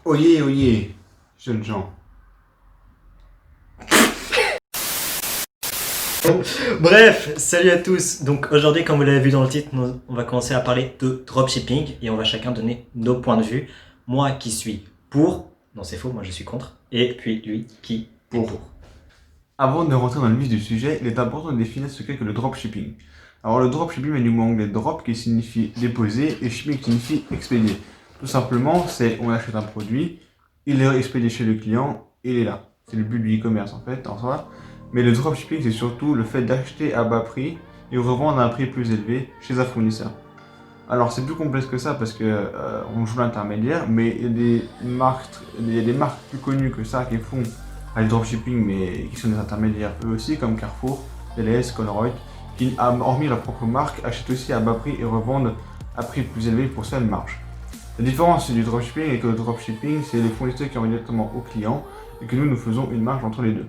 Oyez, jeunes gens. Bref, salut à tous. Donc aujourd'hui, comme vous l'avez vu dans le titre, on va commencer à parler de dropshipping et on va chacun donner nos points de vue. Moi qui suis pour, non c'est faux, moi je suis contre, et puis lui qui est pour. Avant de rentrer dans le vif du sujet, il est important de définir ce qu'est que le dropshipping. Alors le dropshipping vient du mot anglais drop qui signifie déposer et shipping qui signifie expédier. Tout simplement, c'est on achète un produit, il est expédié chez le client, il est là. C'est le but du e-commerce en fait, en soi. Mais le dropshipping, c'est surtout le fait d'acheter à bas prix et revendre à un prix plus élevé chez un fournisseur. Alors c'est plus complexe que ça parce que on joue l'intermédiaire, mais il y a des marques plus connues que ça qui font du dropshipping, mais qui sont des intermédiaires eux aussi, comme Carrefour, LS, Colruyt, qui, hormis leur propre marque, achètent aussi à bas prix et revendent à prix plus élevé pour seule marge. La différence du dropshipping est que le dropshipping, c'est les fournisseurs qui envoient directement aux clients et que nous faisons une marge entre les deux.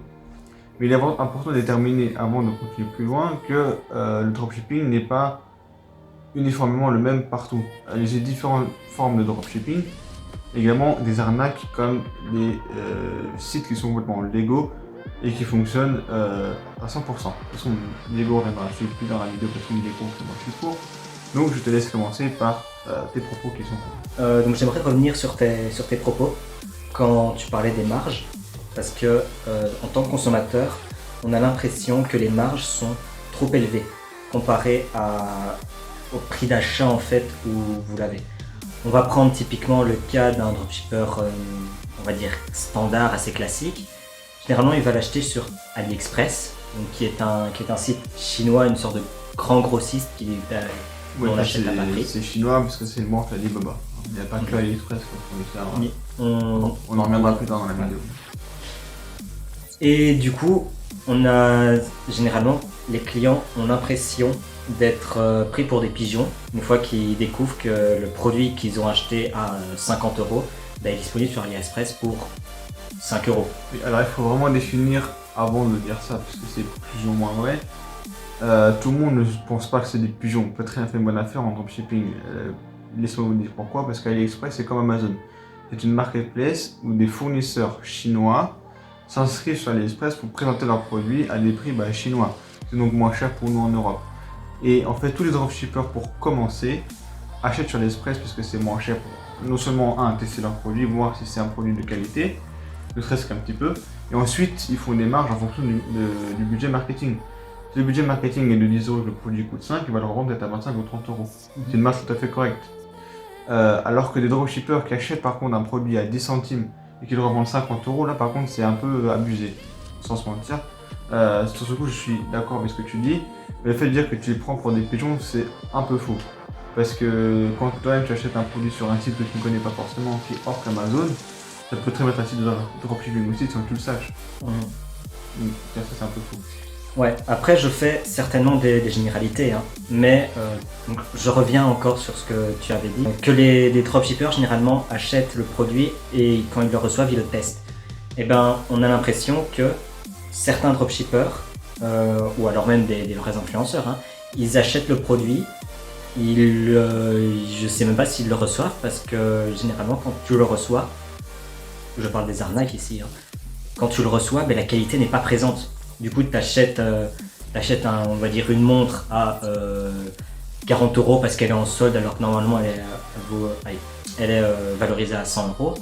Mais il est important de déterminer, avant de continuer plus loin, que le dropshipping n'est pas uniformément le même partout. Il y a différentes formes de dropshipping, également des arnaques comme des sites qui sont complètement légaux et qui fonctionnent à 100%. De toute façon, Lego reviendra dessus plus dans la vidéo parce qu'il est court, que moi je suis court. Donc je te laisse commencer par tes propos qui sont Donc j'aimerais revenir sur tes propos quand tu parlais des marges, parce que en tant que consommateur, on a l'impression que les marges sont trop élevées comparées au prix d'achat en fait où vous l'avez. On va prendre typiquement le cas d'un dropshipper, on va dire standard, assez classique. Généralement, il va l'acheter sur AliExpress, donc qui est un site chinois, une sorte de grand grossiste où on achète à bas prix. C'est chinois parce que c'est le moins Alibaba. Il n'y a pas que AliExpress pour fournir ça. On en reviendra plus tard dans la vidéo. Et du coup, généralement, les clients ont l'impression d'être pris pour des pigeons une fois qu'ils découvrent que le produit qu'ils ont acheté à 50 € est disponible sur AliExpress pour 5 €. Oui, alors il faut vraiment définir avant de dire ça parce que c'est plus ou moins vrai. Tout le monde ne pense pas que c'est des pigeons. On peut très bien faire une bonne affaire en dropshipping. Laissez-moi vous dire pourquoi. Parce qu'AliExpress c'est comme Amazon. C'est une marketplace où des fournisseurs chinois s'inscrivent sur AliExpress pour présenter leurs produits à des prix chinois. C'est donc moins cher pour nous en Europe. Et en fait, tous les dropshippers, pour commencer, achètent sur AliExpress parce que c'est moins cher pour non seulement tester leur produit, voir si c'est un produit de qualité, ne serait-ce qu'un petit peu, et ensuite ils font des marges en fonction du budget marketing. Si le budget marketing est de 10 € et que le produit coûte 5, ils vont le revendre peut-être à 25 ou 30 €. C'est une marge tout à fait correcte. Alors que des dropshippers qui achètent par contre un produit à 10 centimes et qui le revendent 50 €, là par contre c'est un peu abusé, sans se mentir. Sur ce coup, je suis d'accord avec ce que tu dis, mais le fait de dire que tu les prends pour des pigeons, c'est un peu faux. Parce que quand toi-même tu achètes un produit sur un site que tu ne connais pas forcément, qui est hors qu'Amazon, ça peut très bien être un site de dropshipping aussi sans que tu le saches. Donc ça c'est un peu faux. Ouais, après je fais certainement des généralités, mais donc, je reviens encore sur ce que tu avais dit, que les dropshippers généralement achètent le produit et quand ils le reçoivent, ils le testent. Et ben, on a l'impression que certains dropshippers, ou alors même des vrais influenceurs, ils achètent le produit, je sais même pas s'ils le reçoivent parce que généralement quand tu le reçois, je parle des arnaques ici, quand tu le reçois, la qualité n'est pas présente. Du coup, tu achètes on va dire une montre à 40 € parce qu'elle est en solde alors que normalement elle est valorisée à 100 €,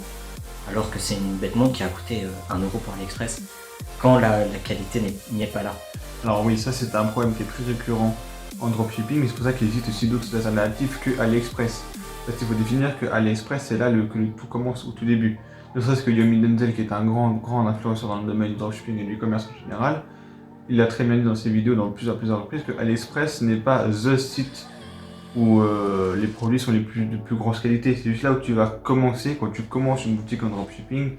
alors que c'est une bête montre qui a coûté 1 € pour AliExpress, quand la qualité n'y est pas là. Alors oui, ça c'est un problème qui est plus récurrent en dropshipping, mais c'est pour ça qu'il existe aussi d'autres alternatives que AliExpress. Parce qu'il faut définir que AliExpress c'est là que tout commence au tout début. Ne serait-ce que Yomi Denzel, qui est un grand influenceur dans le domaine du dropshipping et du commerce en général, il a très bien dit dans ses vidéos dans plusieurs reprises que AliExpress n'est pas THE site où les produits sont de plus grosse qualité. C'est juste là où tu vas commencer, quand tu commences une boutique en dropshipping,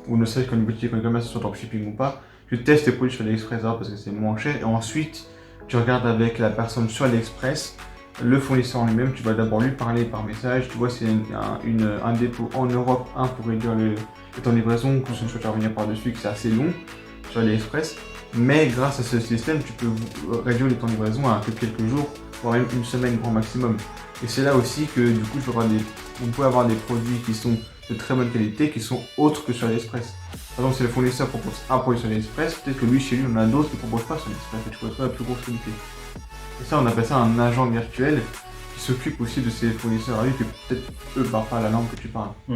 ou ne serait-ce qu'une boutique en commerce sur dropshipping ou pas, tu testes tes produits sur AliExpress parce que c'est moins cher, et ensuite tu regardes avec la personne sur AliExpress, le fournisseur en lui-même, tu vas d'abord lui parler par message, tu vois s'il y a un dépôt en Europe, pour réduire le temps de livraison, que ce soit tu vas revenir par-dessus, que c'est assez long sur AliExpress. Mais grâce à ce système, tu peux réduire les temps de livraison à quelques jours, voire même une semaine grand maximum. Et c'est là aussi que du coup, on peut avoir des produits qui sont de très bonne qualité, qui sont autres que sur AliExpress. Par exemple, si le fournisseur propose un produit sur AliExpress, peut-être que lui, chez lui, on en a d'autres qui ne proposent pas sur AliExpress, et tu peux trouver la plus grosse qualité. Et ça, on appelle ça un agent virtuel qui s'occupe aussi de ces fournisseurs à lui, que peut-être eux ne parlent pas la langue que tu parles. Ça,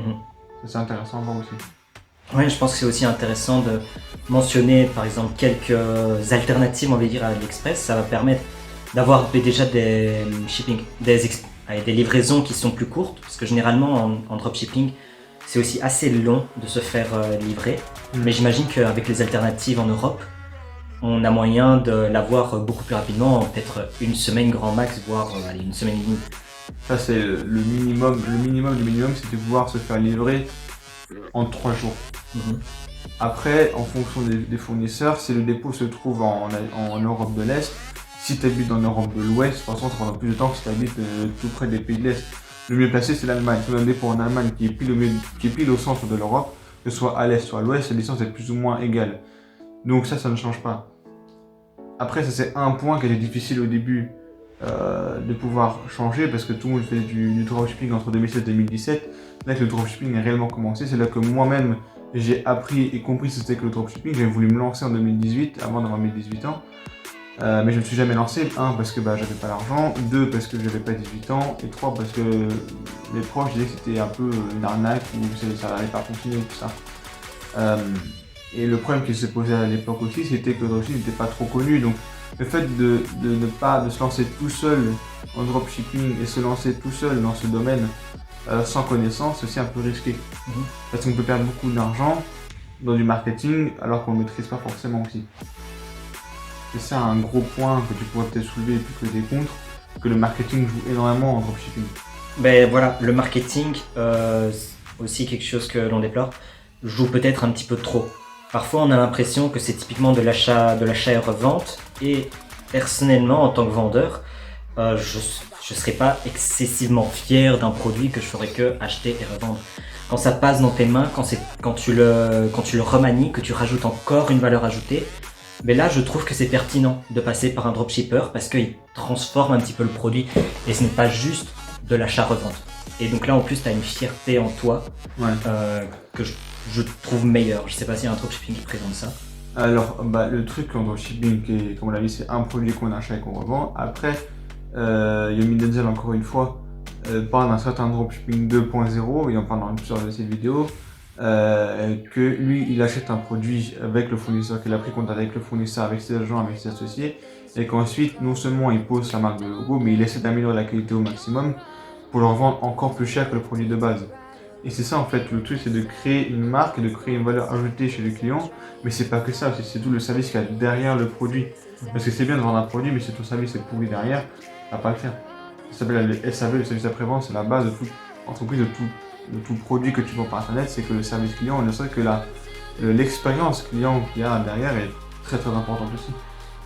c'est intéressant à voir aussi. Oui, je pense que c'est aussi intéressant de mentionner par exemple quelques alternatives, on va dire, à AliExpress. Ça va permettre d'avoir déjà des shipping, des livraisons qui sont plus courtes, parce que généralement en dropshipping, c'est aussi assez long de se faire livrer. Mais j'imagine qu'avec les alternatives en Europe, on a moyen de l'avoir beaucoup plus rapidement, peut-être une semaine grand max, voire une semaine et demie. Ça, c'est le minimum. Le minimum du minimum, c'est de pouvoir se faire livrer en 3 jours. Après, en fonction des fournisseurs, si le dépôt se trouve en Europe de l'Est, si tu habites en Europe de l'Ouest, de toute façon, ça prendra plus de temps que si tu habites tout près des pays de l'Est. Le mieux placé, c'est l'Allemagne. Si on a un dépôt en Allemagne qui est pile au centre de l'Europe, que ce soit à l'Est ou à l'Ouest, la distance est plus ou moins égale. Donc ça ne change pas. Après, ça c'est un point qui était difficile au début de pouvoir changer, parce que tout le monde fait du dropshipping entre 2016 et 2017. Là que le dropshipping a réellement commencé, c'est là que moi-même j'ai appris et compris ce que c'était que le dropshipping. J'avais voulu me lancer en 2018, avant d'avoir mes 18 ans. Mais je ne me suis jamais lancé. 1, parce que j'avais pas l'argent. 2, parce que j'avais pas 18 ans. Et 3, parce que mes proches disaient que c'était un peu une arnaque ou ça n'allait pas continuer tout ça. Et le problème qui se posait à l'époque aussi, c'était que le dropshipping n'était pas trop connu. Donc le fait de se lancer tout seul en dropshipping et se lancer tout seul dans ce domaine sans connaissance, c'est aussi un peu risqué. Parce qu'on peut perdre beaucoup d'argent dans du marketing alors qu'on ne maîtrise pas forcément aussi. C'est ça un gros point que tu pourrais peut-être soulever plus que des contre, que le marketing joue énormément en dropshipping. Ben voilà, le marketing, aussi quelque chose que l'on déplore, joue peut-être un petit peu trop. Parfois on a l'impression que c'est typiquement de l'achat et revente, et personnellement en tant que vendeur, je ne serais pas excessivement fier d'un produit que je ferais que acheter et revendre. Quand ça passe dans tes mains, quand tu le remanies, que tu rajoutes encore une valeur ajoutée, mais là je trouve que c'est pertinent de passer par un dropshipper parce qu'il transforme un petit peu le produit et ce n'est pas juste de l'achat-revente. Et donc là en plus tu as une fierté en toi que je trouve meilleure. Je sais pas s'il y a un dropshipping qui présente ça. Alors le truc en dropshipping, comme on l'a dit, c'est un produit qu'on achète et qu'on revend. Après, Yomi Denzel, encore une fois, parle d'un certain dropshipping 2.0, il en parle dans plusieurs de ses vidéos, que lui il achète un produit avec le fournisseur, qu'il a pris contact avec le fournisseur, avec ses agents, avec ses associés, et qu'ensuite non seulement il pose sa marque de logo, mais il essaie d'améliorer la qualité au maximum pour le revendre encore plus cher que le produit de base. Et c'est ça en fait, le truc c'est de créer une marque et de créer une valeur ajoutée chez le client, mais c'est pas que ça, c'est tout le service qu'il y a derrière le produit. Parce que c'est bien de vendre un produit, mais si ton service est pourri derrière, ça va pas le faire. Ça s'appelle le SAV, le service après-vente, c'est la base de toute entreprise, de tout produit que tu vends par internet, c'est que le service client, ne serait que l'expérience client qu'il y a derrière est très très importante aussi.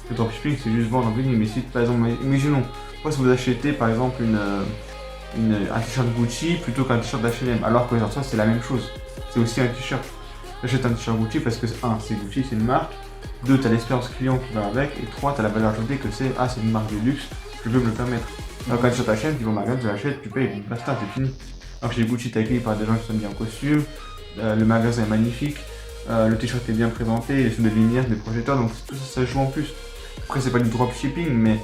Le dropshipping c'est juste vendre en ligne, mais si par exemple, imaginons, si vous achetez par exemple un t-shirt Gucci plutôt qu'un t-shirt d'H&M, alors que ça c'est la même chose, c'est aussi un t-shirt. J'achète un t-shirt Gucci parce que 1, c'est Gucci, c'est une marque, 2, tu as l'expérience client qui va avec, et 3, tu as la valeur ajoutée que c'est une marque de luxe, je peux me le permettre. Alors qu'un t-shirt H&M, tu vas au magasin, tu l'achètes, tu payes, basta, c'est fini. Alors que chez Gucci, tu es accueilli par des gens qui sont bien en costume, le magasin est magnifique, le t-shirt est bien présenté, il y a des lumières, des projecteurs, donc tout ça, ça joue en plus. Après, c'est pas du dropshipping, mais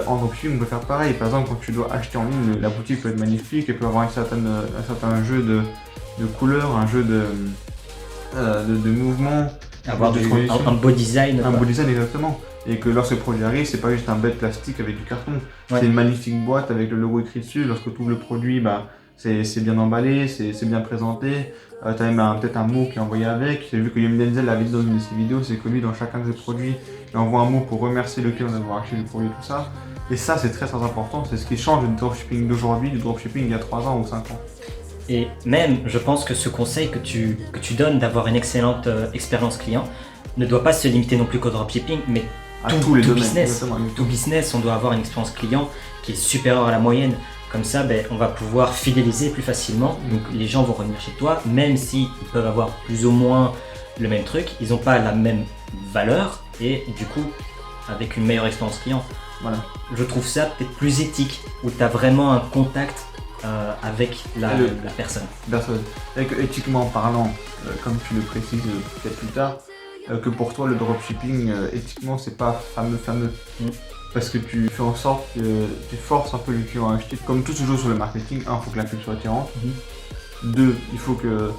en dropshipping, on peut faire pareil. Par exemple, quand tu dois acheter en ligne, la boutique peut être magnifique, elle peut avoir un certain jeu de couleurs, un jeu de mouvements, avoir un beau design. Un beau design, exactement. Et que lorsque le produit arrive, c'est pas juste un bête plastique avec du carton. C'est une magnifique boîte avec le logo écrit dessus. Lorsque tu ouvres le produit, c'est bien emballé, c'est bien présenté. Tu as même peut-être un mot qui est envoyé avec. J'ai vu que Yomi Denzel l'avait dit dans une de ses vidéos, c'est que lui, dans chacun de ses produits, il envoie un mot pour remercier le client d'avoir acheté le produit, tout ça. Et ça, c'est très très important. C'est ce qui change du dropshipping d'aujourd'hui, du dropshipping il y a 3 ans ou 5 ans. Et même, je pense que ce conseil que tu donnes d'avoir une excellente expérience client ne doit pas se limiter non plus qu'au dropshipping, mais tous les domaines, business. Tout business, on doit avoir une expérience client qui est supérieure à la moyenne. Comme ça, on va pouvoir fidéliser plus facilement. Donc les gens vont revenir chez toi, même s'ils peuvent avoir plus ou moins le même truc, ils n'ont pas la même valeur et du coup avec une meilleure expérience client. Voilà. Je trouve ça peut-être plus éthique, où tu as vraiment un contact avec la personne. Personne. Et que, éthiquement parlant, comme tu le précises peut-être plus tard, que pour toi le dropshipping, éthiquement, c'est pas fameux. Parce que tu fais en sorte que tu forces un peu le client à acheter. Comme tout se joue sur le marketing, il faut que la pub soit attirante. 2, il faut que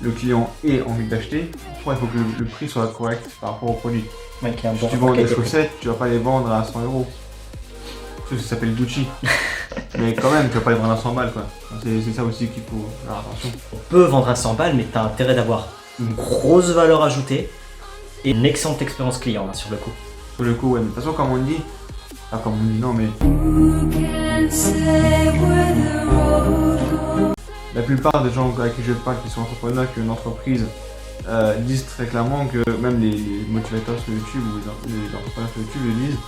le client ait envie d'acheter. 3, il faut que le prix soit correct par rapport au produit. Ouais, Si tu vends des chaussettes, tu vas pas les vendre à 100 €. Ça s'appelle Gucci. Mais quand même, tu vas pas les vendre à 100 balles quoi. C'est ça aussi qu'il faut faire attention. On peut vendre à 100 balles, mais tu as intérêt d'avoir une grosse valeur ajoutée et une excellente expérience client sur le coup. Sur le coup, ouais, mais de toute façon, comme on dit, comme on dit, non, mais la plupart des gens à qui je parle qui sont entrepreneurs, qui ont une entreprise, disent très clairement que même les motivateurs sur YouTube ou les entrepreneurs sur YouTube le disent,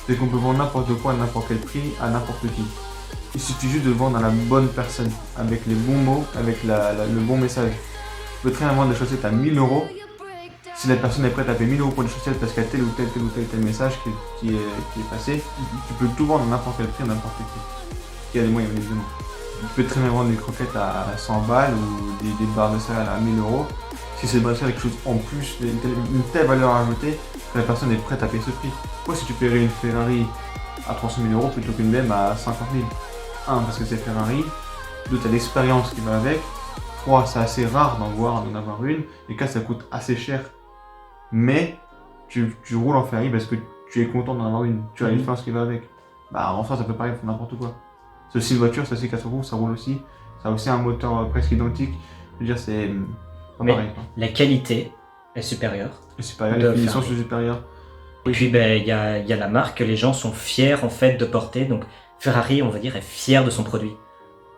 c'est qu'on peut vendre n'importe quoi à n'importe quel prix à n'importe qui. Il suffit juste de vendre à la bonne personne, avec les bons mots, avec le bon message. Tu peux très bien vendre des chaussettes à 1000 €. Si la personne est prête à payer 1000 € pour des chaussettes parce qu'il y a tel ou tel message qui est passé, tu peux tout vendre à n'importe quel prix, à n'importe qui a les moyens évidemment. Tu peux très bien vendre des croquettes à 100 balles ou des barres de céréales à 1000 €. Si c'est quelque chose en plus, une telle valeur ajoutée, que la personne est prête à payer ce prix. Pourquoi si tu paierais une Ferrari à 300 000 € plutôt qu'une même à 50 000? 1, parce que c'est Ferrari. 2, tu as l'expérience qui va avec. 3, c'est assez rare d'en avoir une. Et 4, ça coûte assez cher. Mais tu roules en Ferrari parce que tu es content d'en avoir une. Tu as l'expérience qui va avec. Bah en France, ça peut pareil, pour n'importe quoi. C'est aussi une voiture, c'est aussi 4 roues, ça roule aussi. Ça a aussi un moteur presque identique. Je veux dire, c'est pas pareil. Quoi. La qualité est supérieure. Les finitions sont supérieures. Et puis il y a la marque que les gens sont fiers en fait de porter. Donc Ferrari, on va dire, est fier de son produit.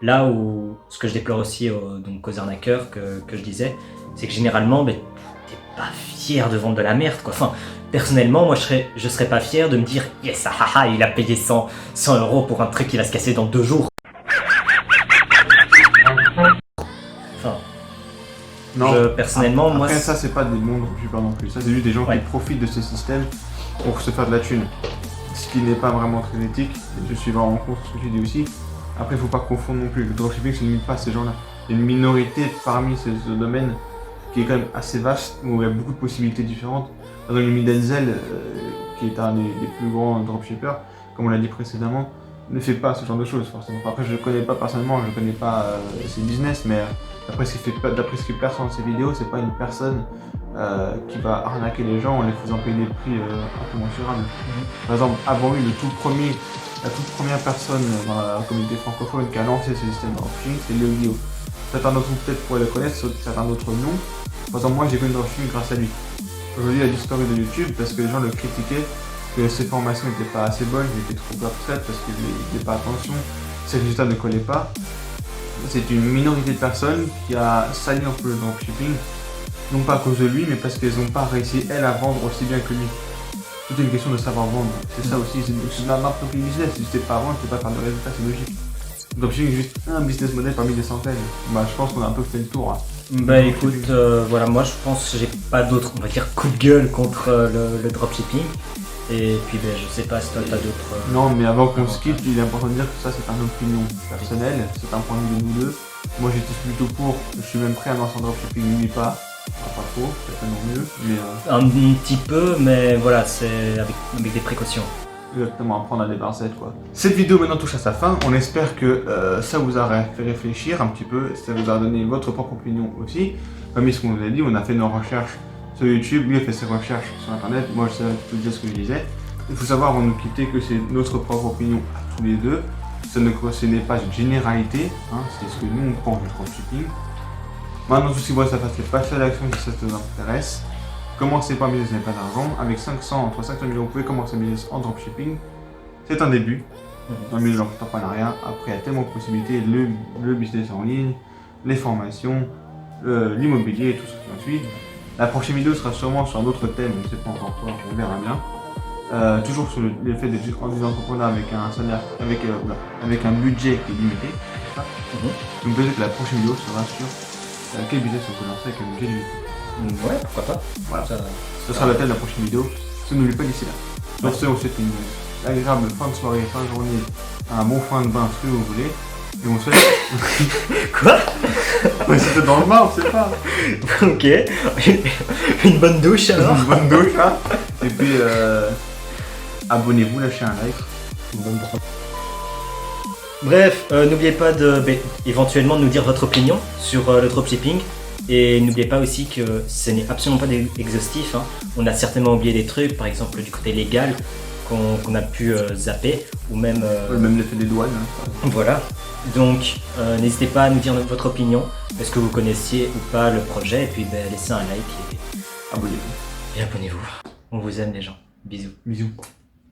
Là où ce que je déplore aussi aux arnaqueurs que je disais, c'est que généralement, t'es pas fier de vendre de la merde quoi. Enfin, personnellement, moi je serais pas fier de me dire yes, il a payé 100 € pour un truc qui va se casser dans 2 jours. Enfin, non. Personnellement, après, moi. Ça, c'est pas des bons dropshippers non plus. Ça, c'est juste des gens qui profitent de ce système pour se faire de la thune. Ce qui n'est pas vraiment très éthique. Je suis vraiment contre ce que tu dis aussi. Après, il faut pas confondre non plus. Le dropshipping, ça ne limite pas à ces gens-là. Il y a une minorité parmi ce domaine qui est quand même assez vaste, où il y a beaucoup de possibilités différentes. Par exemple, Emi Denzel, qui est un des plus grands dropshippers, comme on l'a dit précédemment, ne fait pas ce genre de choses forcément. Après, je ne le connais pas personnellement, je ne connais pas ses business, mais d'après ce qu'il perçoit dans ses vidéos, c'est pas une personne qui va arnaquer les gens en les faisant payer des prix incommensurables. Par exemple, avant lui, la toute première personne dans la communauté francophone qui a lancé ce système de dropshipping, c'est Léo Guillaume. Certains d'entre vous peut-être pourraient le connaître, certains d'autres non. Par exemple, moi j'ai connu le dropshipping grâce à lui. Aujourd'hui, il a disparu de YouTube parce que les gens le critiquaient, que ses formations n'étaient pas assez bonnes, il était trop abstrait parce qu'il ne faisait pas attention, ses résultats ne collaient pas. C'est une minorité de personnes qui a sali un peu le dropshipping, non pas à cause de lui, mais parce qu'elles n'ont pas réussi, elles, à vendre aussi bien que lui. Tout est une question de savoir vendre. C'est ça aussi, c'est n'importe quel business. Si tu sais pas vendre, tu peux pas faire de résultats, c'est logique. Le dropshipping est juste un business model parmi des centaines. Bah, je pense qu'on a un peu fait le tour. Hein. Bah écoute, voilà, moi je pense que j'ai pas d'autres, on va dire, coup de gueule contre le dropshipping. Et puis je sais pas si toi t'as d'autres... Non, mais avant qu'on se quitte, il est important de dire que ça c'est une opinion personnelle, c'est un point de vue de nous deux. Moi j'étais plutôt pour, je suis même prêt à lancer un dropshipping, lui pas. Pas trop, peut-être non mieux, mais... Un petit peu, mais voilà, c'est avec des précautions. Exactement, apprendre à des pincettes quoi. Cette vidéo maintenant touche à sa fin, on espère que ça vous a fait réfléchir un petit peu, ça vous a donné votre propre opinion aussi. Comme ce qu'on vous a dit, on a fait nos recherches sur YouTube, lui a fait ses recherches sur internet, moi je sais tout dire ce que je disais. Il faut savoir avant de nous quitter que c'est notre propre opinion à tous les deux. Ce n'est pas une généralité, hein, c'est ce que nous on pense du dropshipping. Maintenant, tout ce qui voit, ça fasse les passer à l'action si ça vous intéresse. Commencez par business, n'est pas d'argent. Avec 500, entre 500 000 euros, vous pouvez commencer un business en dropshipping. C'est un début dans le milieu de l'entrepreneuriat. Après, il y a tellement de possibilités le business en ligne, les formations, l'immobilier et tout ce qui en suit. La prochaine vidéo sera sûrement sur un autre thème, je ne sais pas encore quoi, on verra bien. Toujours sur le fait d'être entrepreneur avec un salaire, avec un budget qui est limité. Donc peut-être que la prochaine vidéo sera sur quel business on peut lancer avec un budget limité. Ouais, pourquoi pas. Voilà. Ça- Ce sera la thème de la prochaine vidéo. Si n'oubliez pas d'ici là. Sur ce, on vous souhaite une agréable fin de soirée, fin de journée, un bon fin de bain, ce que vous voulez. Et on se souhaite. Quoi? Ouais, c'était dans le bain, on sait pas. Ok. Une bonne douche alors. Une bonne douche, hein. Et puis, abonnez-vous, lâchez un like. Une bonne brosse. Bref, n'oubliez pas éventuellement de nous dire votre opinion sur le dropshipping. Et n'oubliez pas aussi que ce n'est absolument pas exhaustif. Hein. On a certainement oublié des trucs, par exemple du côté légal qu'on a pu zapper, ou même... Même l'effet des douanes. Hein. Voilà. Donc n'hésitez pas à nous dire votre opinion, est-ce que vous connaissiez ou pas le projet, et puis laissez un like Abonnez-vous. et abonnez-vous. On vous aime les gens. Bisous. Bisous.